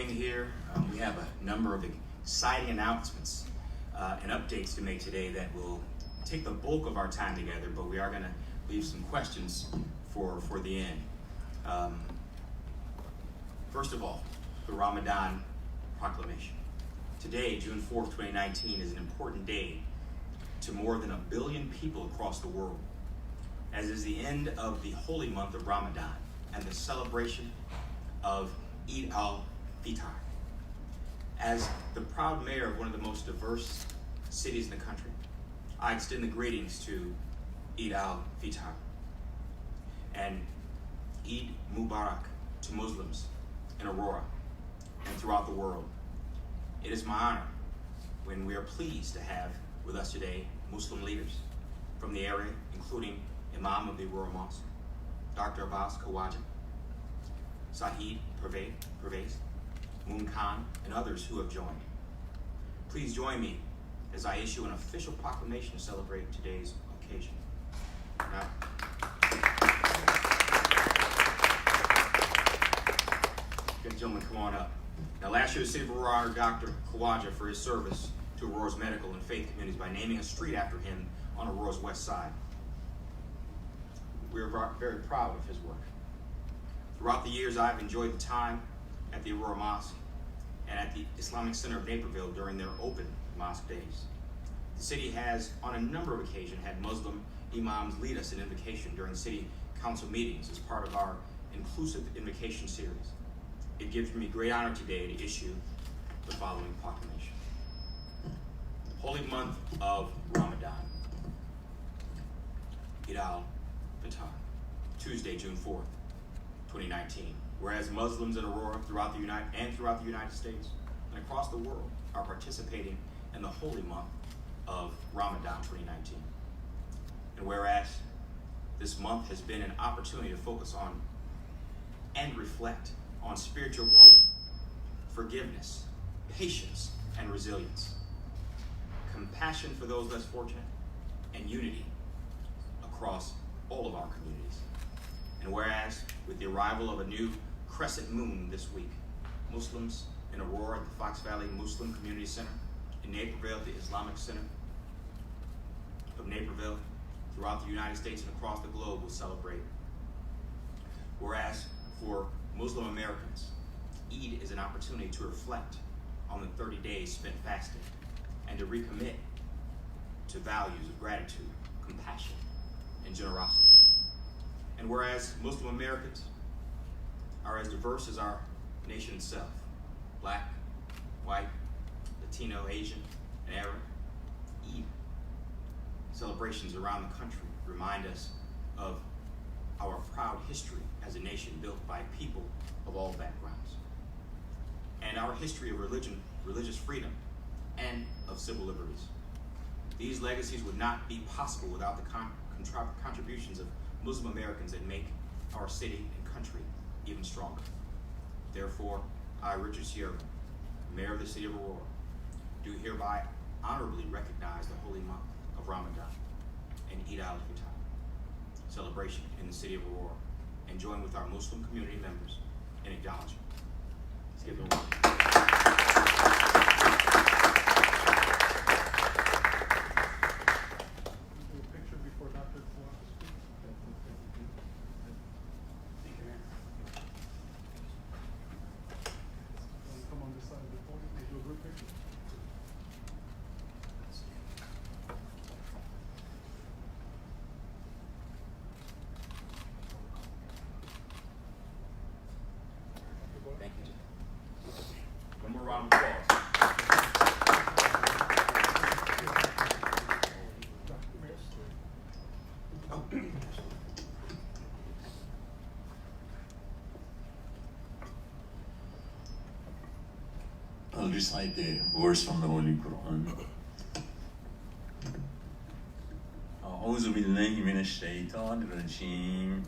being here. We have a number of exciting announcements and updates to make today that will take the bulk of our time together, but we are going to leave some questions for the end. First of all, the Ramadan proclamation. Today, June 4th, 2019, is an important day to more than 1 billion people across the world, as is the end of the holy month of Ramadan and the celebration of Eid al-Fitr. As the proud mayor of one of the most diverse cities in the country, I extend the greetings to Eid al-Fitr and Eid Mubarak to Muslims in Aurora and throughout the world. It is my honor when we are pleased to have with us today Muslim leaders from the area, including Imam of the Aurora Mosque, Dr. Abbas Khawaja, Sahid Pervez, Moon Khan, and others who have joined. Please join me as I issue an official proclamation to celebrate today's occasion. Now, gentlemen, come on up. Now, last year, the city of Aurora honored Dr. Khawaja for his service to Aurora's medical and faith communities by naming a street after him on Aurora's west side. We are very proud of his work. Throughout the years, I've enjoyed the time at the Aurora Mosque and at the Islamic Center of Naperville during their open mosque days. The city has, on a number of occasions, had Muslim imams lead us in invocation during city council meetings as part of our inclusive invocation series. It gives me great honor today to issue the following proclamation. Holy month of Ramadan, Eid al-Fitr, Tuesday, June 4th, 2019. Whereas Muslims in Aurora throughout the United States and across the world are participating in the holy month of Ramadan 2019. And whereas this month has been an opportunity to focus on and reflect on spiritual growth, forgiveness, patience, and resilience, compassion for those less fortunate, and unity across all of our communities. And whereas with the arrival of a new crescent moon this week, Muslims in Aurora at the Fox Valley Muslim Community Center, in Naperville at the Islamic Center of Naperville, throughout the United States and across the globe will celebrate. Whereas for Muslim Americans, Eid is an opportunity to reflect on the 30 days spent fasting and to recommit to values of gratitude, compassion, and generosity. And whereas Muslim Americans are as diverse as our nation itself, Black, white, Latino, Asian, and Arab, Eid celebrations around the country remind us of our proud history as a nation built by people of all backgrounds, and our history of religious freedom, and of civil liberties. These legacies would not be possible without the contributions of Muslim Americans that make our city and country even stronger. Therefore, I, Richard Sierra, Mayor of the City of Aurora, do hereby honorably recognize the holy month of Ramadan and Eid al-Fitr celebration in the City of Aurora and join with our Muslim community members in acknowledgement. Let's give them a round. Thank you. One more round of applause. I'll recite a verse from the Holy Quran. أعوذ بالله من الشيطان الرجيم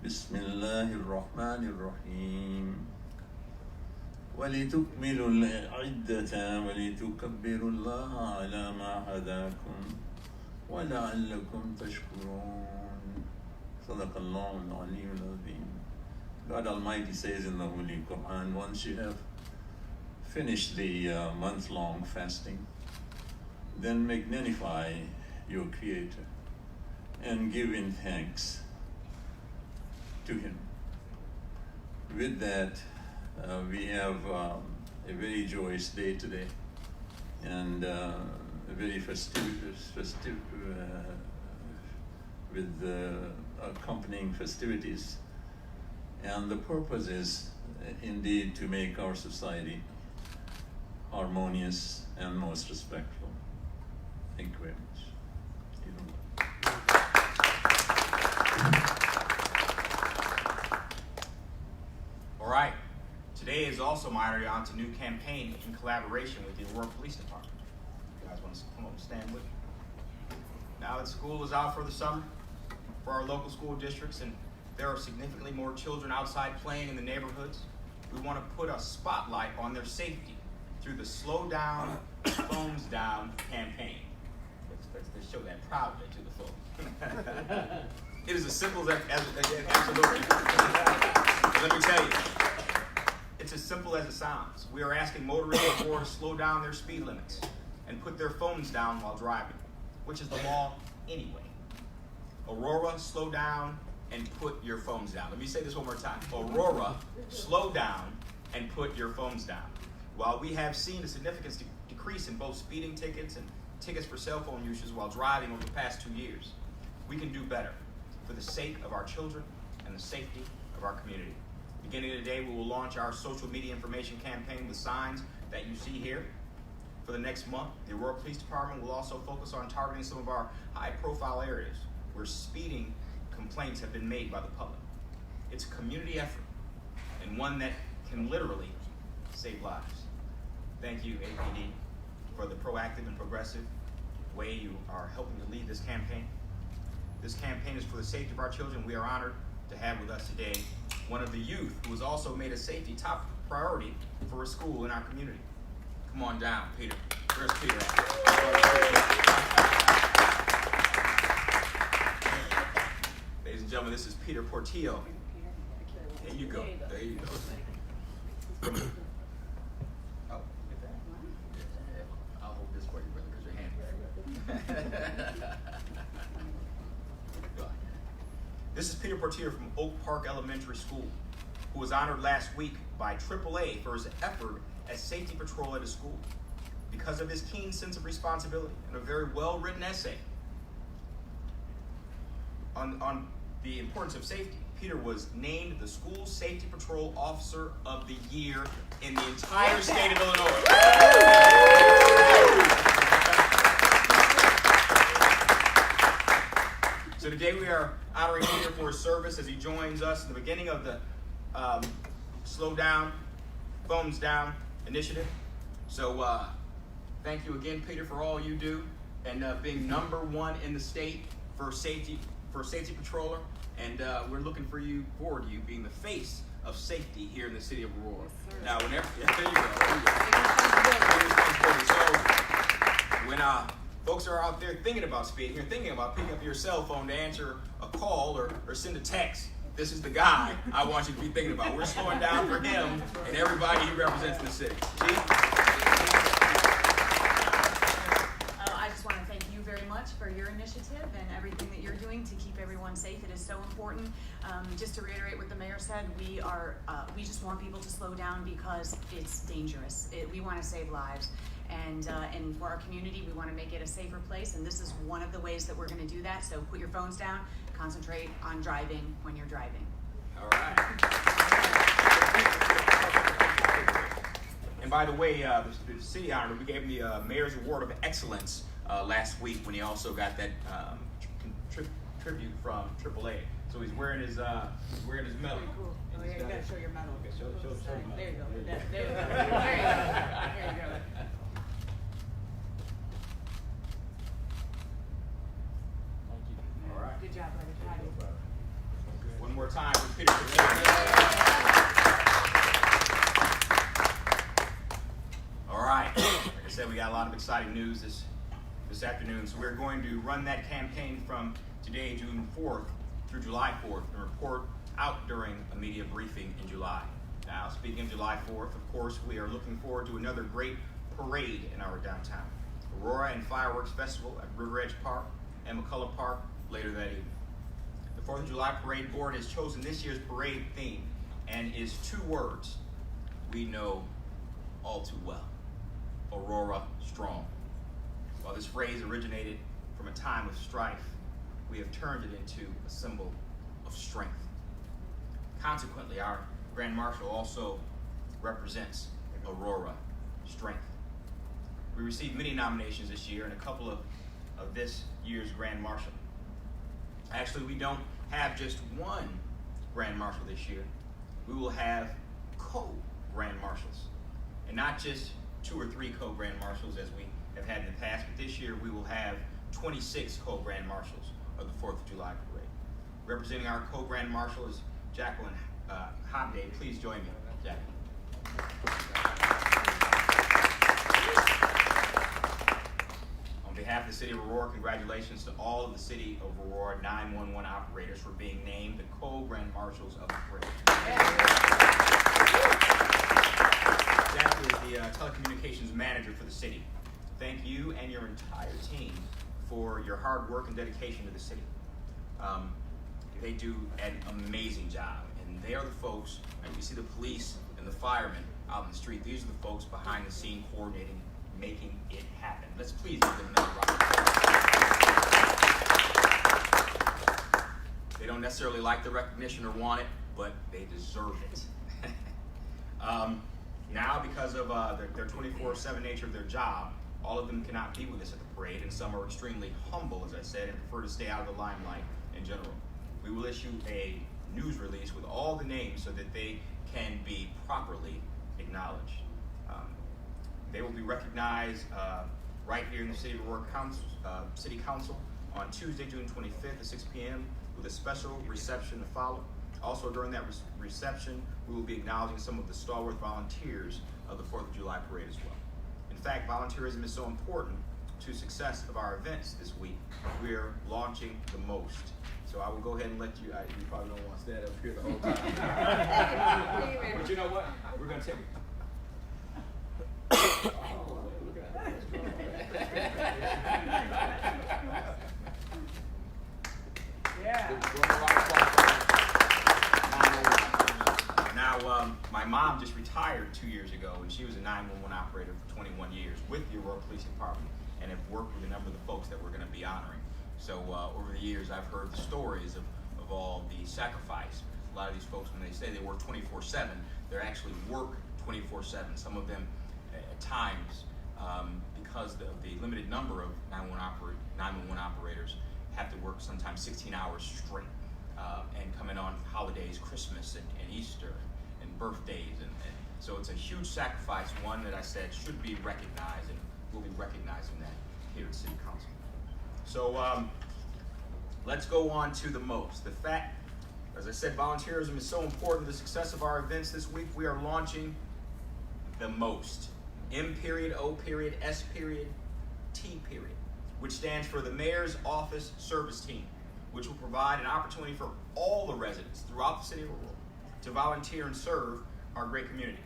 بسم الله الرحمن الرحيم ولتكملوا العدة ولتكبروا الله على ما هداكم ولعلكم تشكرون صدق الله العلي العظيم God Almighty says in the Holy Quran, once you have finished the month-long fasting, then magnify your Creator and give in thanks to Him. With that, we have a very joyous day today, and a very festive with accompanying festivities. And the purpose is indeed to make our society harmonious and most respectful. Thank you very much. All right. Today is also my honor on to new campaign in collaboration with the Aurora Police Department. You guys want to come up and stand with me? Now that school is out for the summer, for our local school districts, and there are significantly more children outside playing in the neighborhoods, we want to put a spotlight on their safety through the Slow Down, Phones Down campaign. Let's show that proudly to the folks. It is as simple as absolutely. Let me tell you, it's as simple as it sounds. We are asking motorists to slow down their speed limits and put their phones down while driving, which is the law anyway. Aurora, slow down and put your phones down. Let me say this one more time. Aurora, slow down and put your phones down. While we have seen a significant decrease in both speeding tickets and tickets for cell phone usage while driving over the past 2 years, we can do better for the sake of our children and the safety of our community. Beginning today, we will launch our social media information campaign with signs that you see here. For the next month, the Aurora Police Department will also focus on targeting some of our high-profile areas where speeding complaints have been made by the public. It's a community effort, and one that can literally save lives. Thank you, APD, for the proactive and progressive way you are helping to lead this campaign. This campaign is for the safety of our children. We are honored to have with us today one of the youth who has also made a safety top priority for a school in our community. Come on down, Peter. Where's Peter at? Ladies and gentlemen, this is Peter Portillo. There you go. There you go. Oh, get that? I'll hold this for you, brother, because your hand. This is Peter Portillo from Oak Park Elementary School, who was honored last week by AAA for his effort as safety patrol at his school. Because of his keen sense of responsibility and a very well-written essay on the importance of safety, Peter was named the School Safety Patrol Officer of the Year in the entire state of Illinois. So today we are honoring Peter for his service as he joins us in the beginning of the Slow Down, Phones Down initiative. So thank you again, Peter, for all you do and being #1 in the state for safety patroller. And we're looking forward to you being the face of safety here in the city of Aurora. Yes, now, there you go. So when folks are out there thinking about speeding, you're thinking about picking up your cell phone to answer a call or send a text, this is the guy I want you to be thinking about. We're slowing down for him and everybody he represents in the city. I just want to thank you very much for your initiative and everything that you're doing to keep everyone safe. It is so important. Just to reiterate what the mayor said, we just want people to slow down because it's dangerous. We want to save lives. And for our community, we want to make it a safer place, and this is one of the ways that we're going to do that. So put your phones down, concentrate on driving when you're driving. All right. And by the way, the city honored, we gave him the Mayor's Award of Excellence last week when he also got that tribute from AAA. So he's wearing his medal. Cool. Oh, yeah, you got to show your medal. Okay, show your medal. There you go. There you go. There you go. All right. Good job, buddy. One more time for Peter. All right. Like I said, we got a lot of exciting news this afternoon. So we're going to run that campaign from today, June 4th, through July 4th, and report out during a media briefing in July. Now, speaking of July 4th, of course, we are looking forward to another great parade in our downtown. Aurora and Fireworks Festival at River Edge Park and McCullough Park later that evening. The 4th of July Parade Board has chosen this year's parade theme and is 2 words we know all too well: Aurora Strong. While this phrase originated from a time of strife, we have turned it into a symbol of strength. Consequently, our Grand Marshal also represents Aurora strength. We received many nominations this year and a couple of this year's Grand Marshal. Actually, we don't have just one Grand Marshal this year. We will have co-Grand Marshals. And not just 2 or 3 co-Grand Marshals as we have had in the past, but this year we will have 26 co-Grand Marshals of the 4th of July Parade. Representing our co-Grand Marshal is Jacqueline Hobday. Please join me, Jacqueline. On behalf of the City of Aurora, congratulations to all of the City of Aurora 911 operators for being named the co-Grand Marshals of the parade. Jacqueline is the telecommunications manager for the city. Thank you and your entire team for your hard work and dedication to the city. They do an amazing job, and they are the folks, and you see the police and the firemen out in the street. These are the folks behind the scene coordinating, making it happen. Let's please give them another round of applause. They don't necessarily like the recognition or want it, but they deserve it. Now, because of their 24/7 nature of their job, all of them cannot be with us at the parade, and some are extremely humble, as I said, and prefer to stay out of the limelight in general. We will issue a news release with all the names so that they can be properly acknowledged. They will be recognized right here in the City of Aurora City Council on Tuesday, June 25th at 6 p.m. with a special reception to follow. Also, during that reception, we will be acknowledging some of the stalwart volunteers of the 4th of July Parade as well. In fact, volunteerism is so important to success of our events this week. We are launching the most. So I will go ahead and let you, you probably don't want to stand up here the whole time. But you know what? We're going to take it. Now, my mom just retired 2 years ago, and she was a 911 operator for 21 years with the Aurora Police Department, and have worked with a number of the folks that we're going to be honoring. So over the years, I've heard the stories of all the sacrifice. A lot of these folks, when they say they work 24/7, they actually work 24/7. Some of them, at times, because of the limited number of 911 operators, have to work sometimes 16 hours straight, and coming on holidays, Christmas and Easter and birthdays, and so it's a huge sacrifice, one that I said should be recognized, and we'll be recognizing that here at City Council. So let's go on to the most. The fact, as I said, volunteerism is so important to the success of our events this week. We are launching the most. M.O.S.T., which stands for the Mayor's Office Service Team, which will provide an opportunity for all the residents throughout the City of Aurora to volunteer and serve our great community.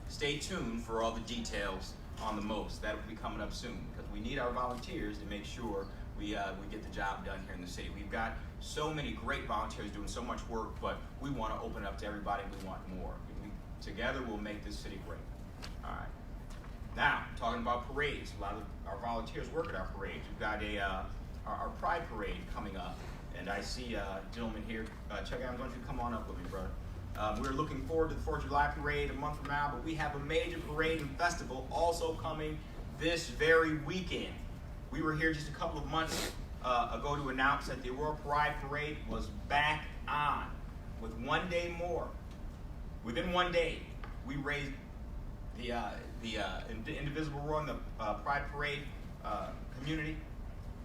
Stay tuned for all the details on the most. That will be coming up soon, because we need our volunteers to make sure we get the job done here in the city. We've got so many great volunteers doing so much work, but we want to open it up to everybody. We want more. Together, we'll make this city great. All right. Now, talking about parades, a lot of our volunteers work at our parades. We've got our Pride Parade coming up, and I see a gentleman here. Chuck Adams, why don't you come on up with me, brother? We're looking forward to the 4th of July Parade a month from now, but we have a major parade and festival also coming this very weekend. We were here just a couple of months ago to announce that the Aurora Pride Parade was back on with 1 day more. Within 1 day, we raised the Indivisible Aurora and the Pride Parade community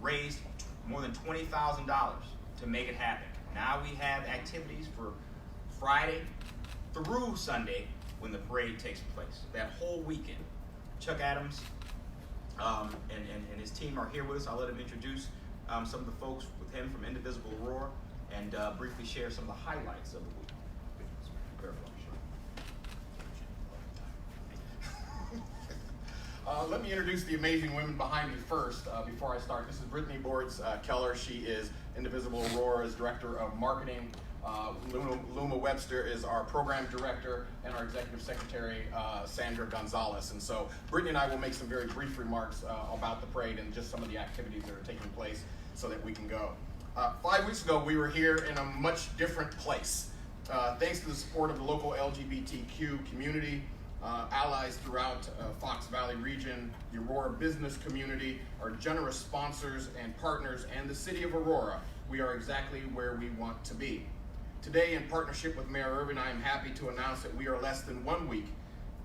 raised more than $20,000 to make it happen. Now we have activities for Friday through Sunday when the parade takes place, that whole weekend. Chuck Adams and his team are here with us. I'll let him introduce some of the folks with him from Indivisible Aurora and briefly share some of the highlights of the week. Very well, sure. Let me introduce the amazing women behind me first. Before I start, this is Brittany Boards Keller. She is Indivisible Aurora's Director of Marketing. Luma Webster is our Program Director, and our Executive Secretary, Sandra Gonzalez. And so Brittany and I will make some very brief remarks about the parade and just some of the activities that are taking place so that we can go. 5 weeks ago, we were here in a much different place. Thanks to the support of the local LGBTQ community, allies throughout Fox Valley region, the Aurora business community, our generous sponsors and partners, and the city of Aurora, we are exactly where we want to be. Today, in partnership with Mayor Irvin, I am happy to announce that we are less than 1 week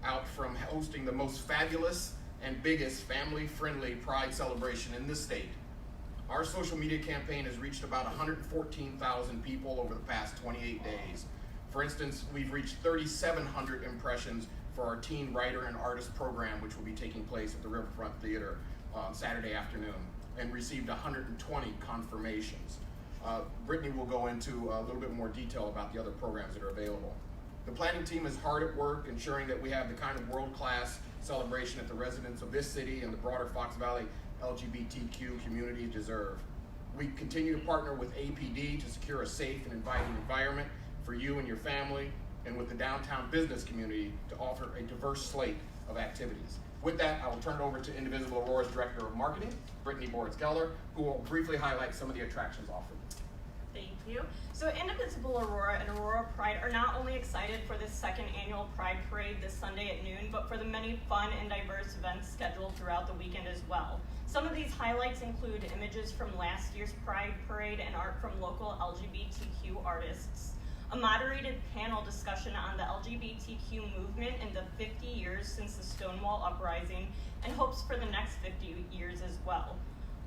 out from hosting the most fabulous and biggest family-friendly Pride celebration in the state. Our social media campaign has reached about 114,000 people over the past 28 days. For instance, we've reached 3,700 impressions for our teen writer and artist program, which will be taking place at the Riverfront Theater on Saturday afternoon, and received 120 confirmations. Brittany will go into a little bit more detail about the other programs that are available. The planning team is hard at work ensuring that we have the kind of world-class celebration that the residents of this city and the broader Fox Valley LGBTQ community deserve. We continue to partner with APD to secure a safe and inviting environment for you and your family, and with the downtown business community to offer a diverse slate of activities. With that, I will turn it over to Indivisible Aurora's Director of Marketing, Brittany Boards Keller, who will briefly highlight some of the attractions offered. Thank you. So Indivisible Aurora and Aurora Pride are not only excited for this second annual Pride Parade this Sunday at noon, but for the many fun and diverse events scheduled throughout the weekend as well. Some of these highlights include images from last year's Pride Parade and art from local LGBTQ artists, a moderated panel discussion on the LGBTQ movement in the 50 years since the Stonewall Uprising and hopes for the next 50 years as well.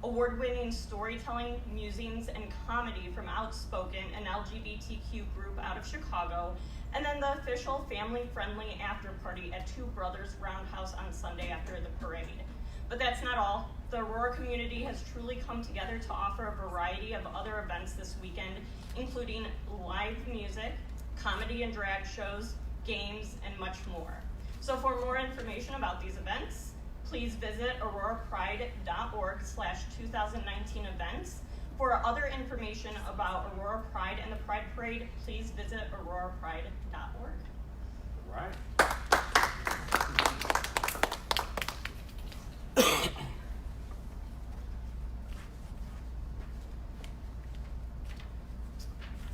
Award-winning storytelling, musings, and comedy from Outspoken, an LGBTQ group out of Chicago, and then the official family-friendly after-party at Two Brothers Roundhouse on Sunday after the parade. But that's not all. The Aurora community has truly come together to offer a variety of other events this weekend, including live music, comedy and drag shows, games, and much more. So for more information about these events, please visit aurorapride.org/2019 events. For other information about Aurora Pride and the Pride Parade, please visit aurorapride.org. All right.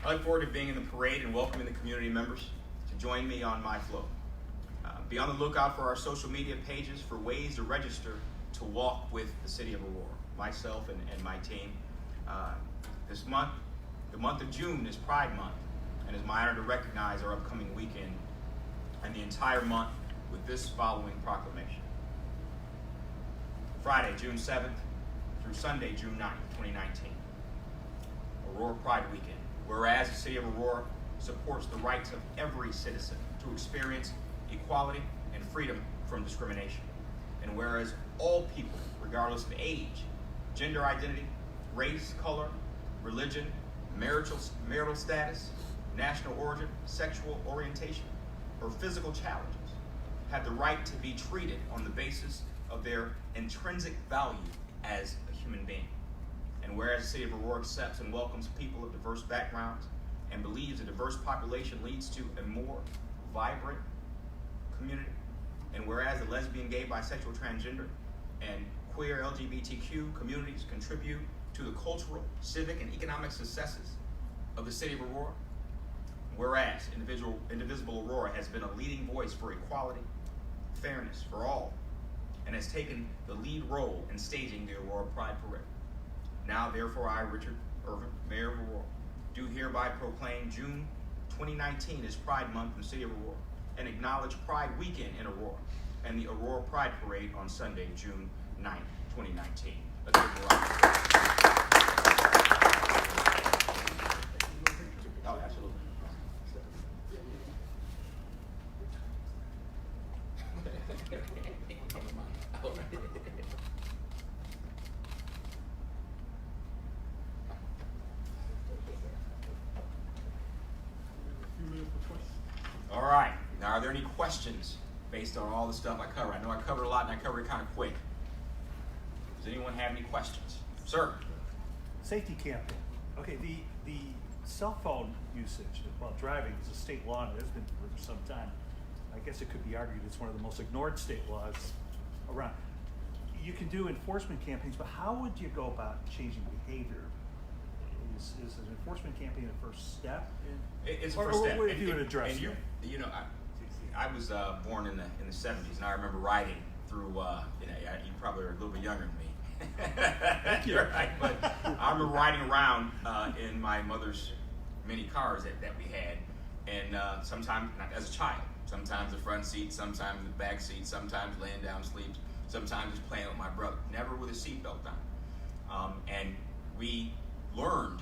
I look forward to being in the parade and welcoming the community members to join me on my float. Be on the lookout for our social media pages for ways to register to walk with the City of Aurora, myself and my team. This month, the month of June, is Pride Month, and it's my honor to recognize our upcoming weekend and the entire month with this following proclamation. Friday, June 7th through Sunday, June 9th, 2019. Aurora Pride Weekend. Whereas the City of Aurora supports the rights of every citizen to experience equality and freedom from discrimination. And whereas all people, regardless of age, gender identity, race, color, religion, marital status, national origin, sexual orientation, or physical challenges, have the right to be treated on the basis of their intrinsic value as a human being. And whereas the City of Aurora accepts and welcomes people of diverse backgrounds and believes a diverse population leads to a more vibrant community, and whereas the lesbian, gay, bisexual, transgender, and queer LGBTQ communities contribute to the cultural, civic, and economic successes of the City of Aurora, whereas Indivisible Aurora has been a leading voice for equality, fairness for all, and has taken the lead role in staging the Aurora Pride Parade. Now, therefore, I, Richard Irvin, Mayor of Aurora, do hereby proclaim June 2019 as Pride Month in the City of Aurora, and acknowledge Pride Weekend in Aurora and the Aurora Pride Parade on Sunday, June 9th, 2019. Let's give a round. Oh, absolutely. there any questions based on all the stuff I covered? I know I covered a lot and I covered it kind of quick. Does anyone have any questions? Sir? Safety camping. Okay, the cell phone usage while driving is a state law and it has been for some time. I guess it could be argued it's one of the most ignored state laws around. You can do enforcement campaigns, but how would you go about changing behavior? Is an enforcement campaign the first step? It's a Or first step. what if you would address and that? you know, I was born in the 70s, and I remember riding through. You probably are a little bit younger than me. Thank you. Right, but I remember riding around in my mother's mini cars that we had, and sometimes as a child, sometimes the front seat, sometimes the back seat, sometimes laying down asleep, sometimes just playing with my brother, never with a seatbelt on. And we learned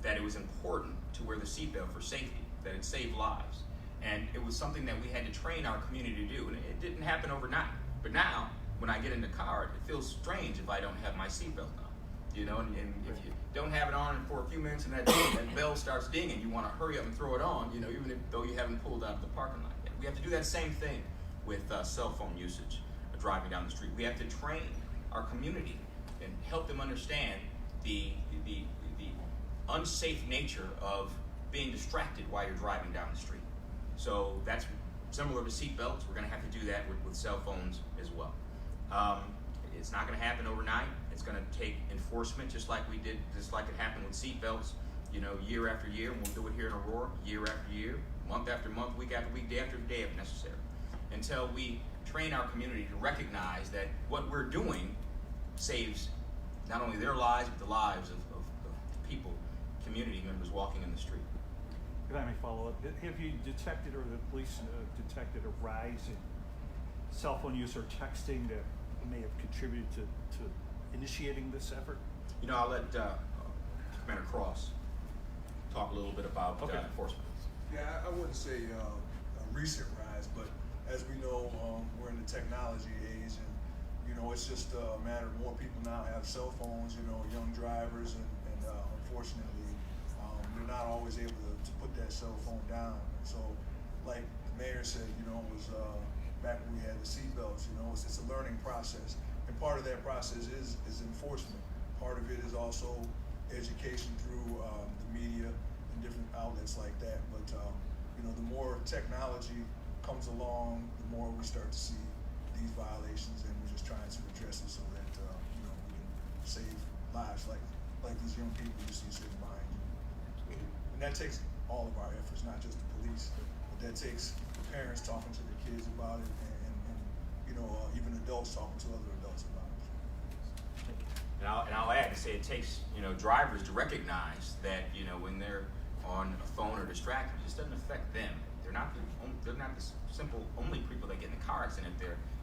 that it was important to wear the seatbelt for safety, that it saved lives. And it was something that we had to train our community to do, and it didn't happen overnight. But now, when I get in the car, it feels strange if I don't have my seatbelt on. You know, and if you don't have it on for a few minutes and that bell starts dinging, you want to hurry up and throw it on, you know, even though you haven't pulled out of the parking lot yet. We have to do that same thing with cell phone usage, driving down the street. We have to train our community and help them understand the unsafe nature of being distracted while you're driving down the street. So that's similar to seatbelts. We're going to have to do that with cell phones as well. It's not going to happen overnight. It's going to take enforcement, just like it happened with seatbelts, you know, year after year. And we'll do it here in Aurora, year after year, month after month, week after week, day after day if necessary, until we train our community to recognize that what we're doing saves not only their lives, but the lives of people, community members walking in the street. If I may follow up, have you detected or the police detected a rise in cell phone use or texting that may have contributed to initiating this effort? You know, I'll let Commander Cross talk a little bit about enforcement. Yeah, I wouldn't say a recent rise, but as we know, we're in the technology age, and you know, it's just a matter of more people now have cell phones. You know, young drivers, and unfortunately, they're not always able to put that cell phone down. And so, like the mayor said, you know, it was back when we had the seatbelts. You know, it's a learning process, and part of that process is enforcement. Part of it is also education through the media and different outlets like that. But you know, the more technology comes along, the more we start to see these violations, and we're just trying to address it so that you know, we can save lives like these young people you see sitting behind you. And that takes all of our efforts, not just the police, but that takes the parents talking to their kids about it, and you know, even adults talking to other adults about it. And I'll add to say it takes, you know, drivers to recognize that, you know, when they're on a phone or distracted, it just doesn't affect them. They're not the simple only people that get in a car accident.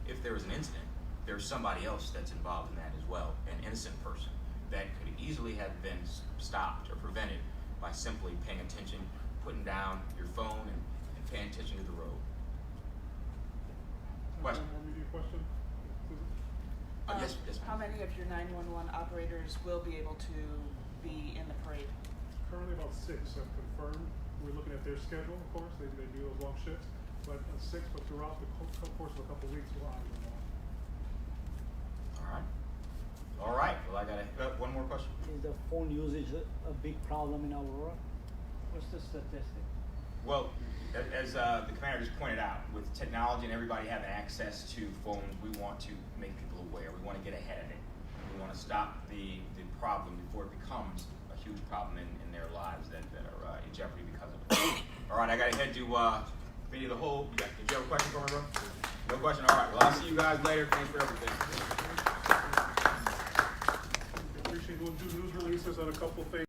If there is an incident, there's somebody else that's involved in that as well, an innocent person that could easily have been stopped or prevented by simply paying attention, putting down your phone, and paying attention to the road. Question? Question? Yes, How ma'am. many of your 911 operators will be able to be in the parade? Currently about 6 have confirmed. We're looking at their schedule, of course. They do those long shifts. But 6, but throughout the course of a couple of weeks, we'll honor them all. All right. Well, I got one more question. Is the phone usage a big problem in Aurora? What's the statistic? Well, as the commander just pointed out, with technology and everybody having access to phones, we want to make people aware. We want to get ahead of it. We want to stop the problem before it becomes a huge problem in their lives that are in jeopardy because of it. All right, I got to head to Committee of the Whole. Did you have a question for me, bro? No question? All right. Well, I'll see you guys later. Thanks for everything. Appreciate doing news releases on a couple of things.